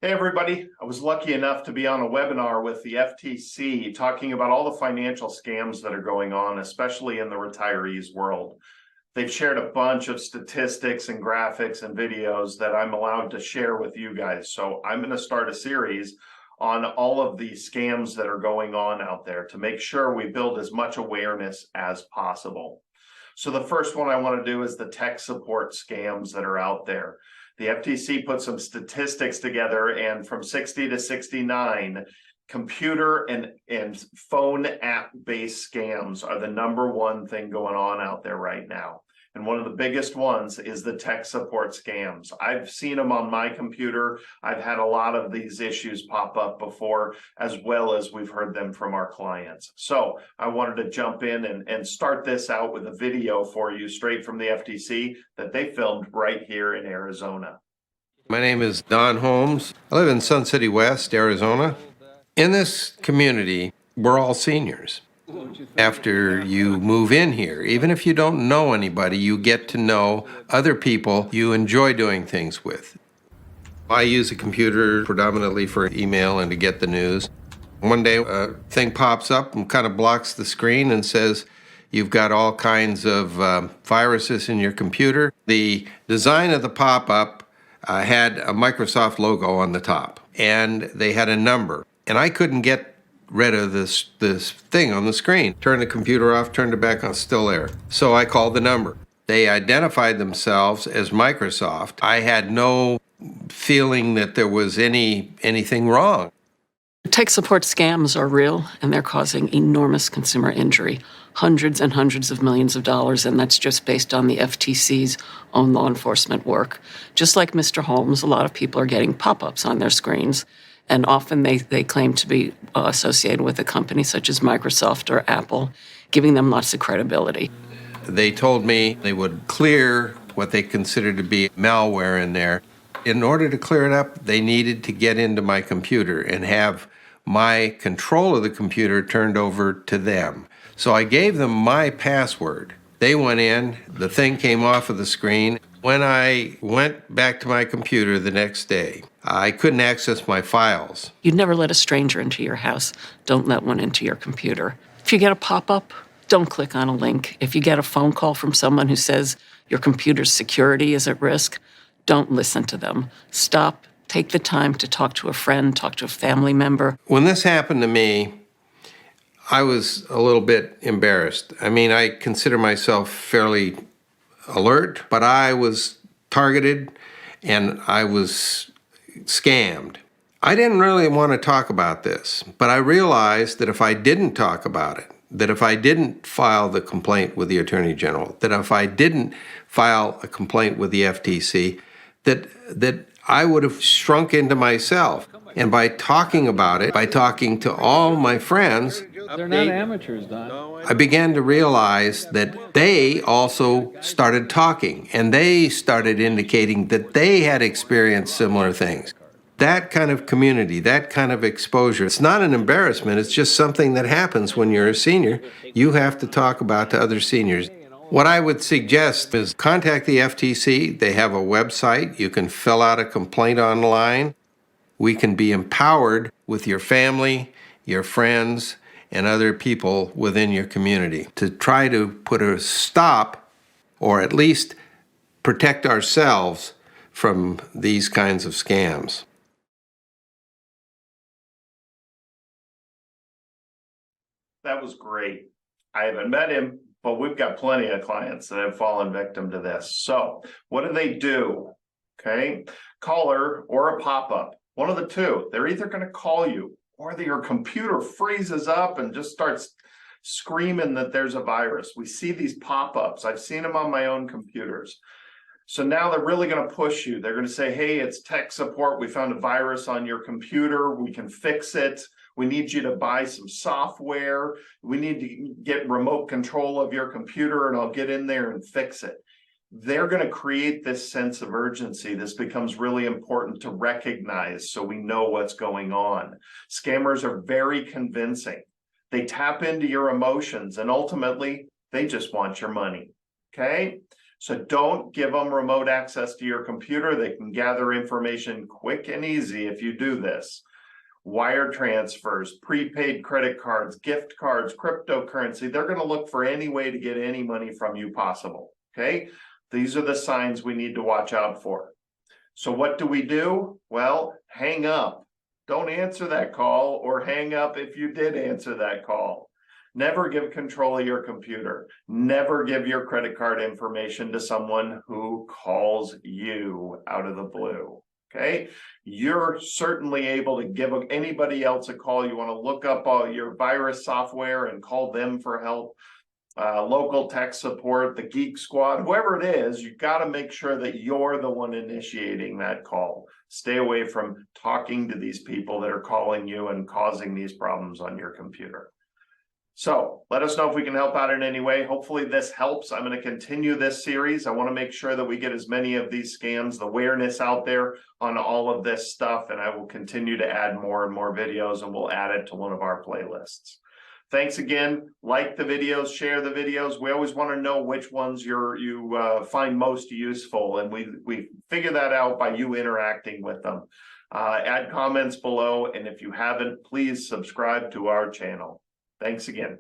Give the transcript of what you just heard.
Hey everybody, I was lucky enough to be on a webinar with the FTC talking about all the financial scams that are going on, especially in the retirees world. They've shared a bunch of statistics and graphics and videos that I'm allowed to share with you guys. So I'm going to start a series on all of the scams that are going on out there to make sure we build as much awareness as possible. So the first one I want to do is the tech support scams that are out there. The FTC put some statistics together, and from 60 to 69, computer and phone app-based scams are the #1 thing going on out there right now. And one of the biggest ones is the tech support scams. I've seen them on my computer. I've had a lot of these issues pop up before, as well as we've heard them from our clients. So I wanted to jump in and start this out with a video for you straight from the FTC that they filmed right here in Arizona. My name is Don Holmes. I live in Sun City West, Arizona. In this community, we're all seniors. After you move in here, even if you don't know anybody, you get to know other people you enjoy doing things with. I use a computer predominantly for email and to get the news. One day a thing pops up and kind of blocks the screen and says, you've got all kinds of viruses in your computer. The design of the pop-up had a Microsoft logo on the top, and they had a number. And I couldn't get rid of this thing on the screen. Turned the computer off, turned it back on, still there. So I called the number. They identified themselves as Microsoft. I had no feeling that there was anything wrong. Tech support scams are real, and they're causing enormous consumer injury, hundreds and hundreds of millions of dollars, and that's just based on the FTC's own law enforcement work. Just like Mr. Holmes, a lot of people are getting pop-ups on their screens, and often they claim to be associated with a company such as Microsoft or Apple, giving them lots of credibility. They told me they would clear what they considered to be malware in there. In order to clear it up, they needed to get into my computer and have my control of the computer turned over to them. So I gave them my password. They went in, the thing came off of the screen. When I went back to my computer the next day, I couldn't access my files. You'd never let a stranger into your house. Don't let one into your computer. If you get a pop-up, don't click on a link. If you get a phone call from someone who says your computer's security is at risk, don't listen to them. Stop, take the time to talk to a friend, talk to a family member. When this happened to me, I was a little bit embarrassed. I mean, I consider myself fairly alert, but I was targeted and I was scammed. I didn't really want to talk about this, but I realized that if I didn't talk about it, that if I didn't file the complaint with the Attorney General, that if I didn't file a complaint with the FTC, that I would have shrunk into myself. And by talking about it, by talking to all my friends, they're not amateurs, Don. I began to realize that they also started talking, and they started indicating that they had experienced similar things. That kind of community, that kind of exposure, it's not an embarrassment, it's just something that happens when you're a senior. You have to talk about to other seniors. What I would suggest is contact the FTC. They have a website. You can fill out a complaint online. We can be empowered with your family, your friends, and other people within your community to try to put a stop, or at least protect ourselves from these kinds of scams. That was great. I haven't met him, but we've got plenty of clients that have fallen victim to this. So what do? Okay, caller or a pop-up, one of the two. They're either going to call you or your computer freezes up and just starts screaming that there's a virus. We see these pop-ups. I've seen them on my own computers. So now they're really going to push you. They're going to say, hey, it's tech support. We found a virus on your computer. We can fix it. We need you to buy some software. We need to get remote control of your computer, and I'll get in there and fix it. They're going to create this sense of urgency. This becomes really important to recognize so we know what's going on. Scammers are very convincing. They tap into your emotions, and ultimately, they just want your money. Okay? So don't give them remote access to your computer. They can gather information quick and easy if you do this. Wire transfers, prepaid credit cards, gift cards, cryptocurrency. They're going to look for any way to get any money from you possible. Okay. These are the signs we need to watch out for. So what do? Well, hang up. Don't answer that call, or hang up if you did answer that call. Never give control of your computer. Never give your credit card information to someone who calls you out of the blue. Okay, you're certainly able to give anybody else a call. You want to look up all your virus software and call them for help. Local tech support, the Geek Squad, whoever it is, you got to make sure that you're the one initiating that call. Stay away from talking to these people that are calling you and causing these problems on your computer. So let us know if we can help out in any way. Hopefully this helps. I'm going to continue this series. I want to make sure that we get as many of these scams, the awareness out there on all of this stuff, and I will continue to add more and more videos, and we'll add it to one of our playlists. Thanks again. Like the videos, share the videos. We always want to know which ones you find most useful, and we figure that out by you interacting with them. Add comments below, and if you haven't, please subscribe to our channel. Thanks again.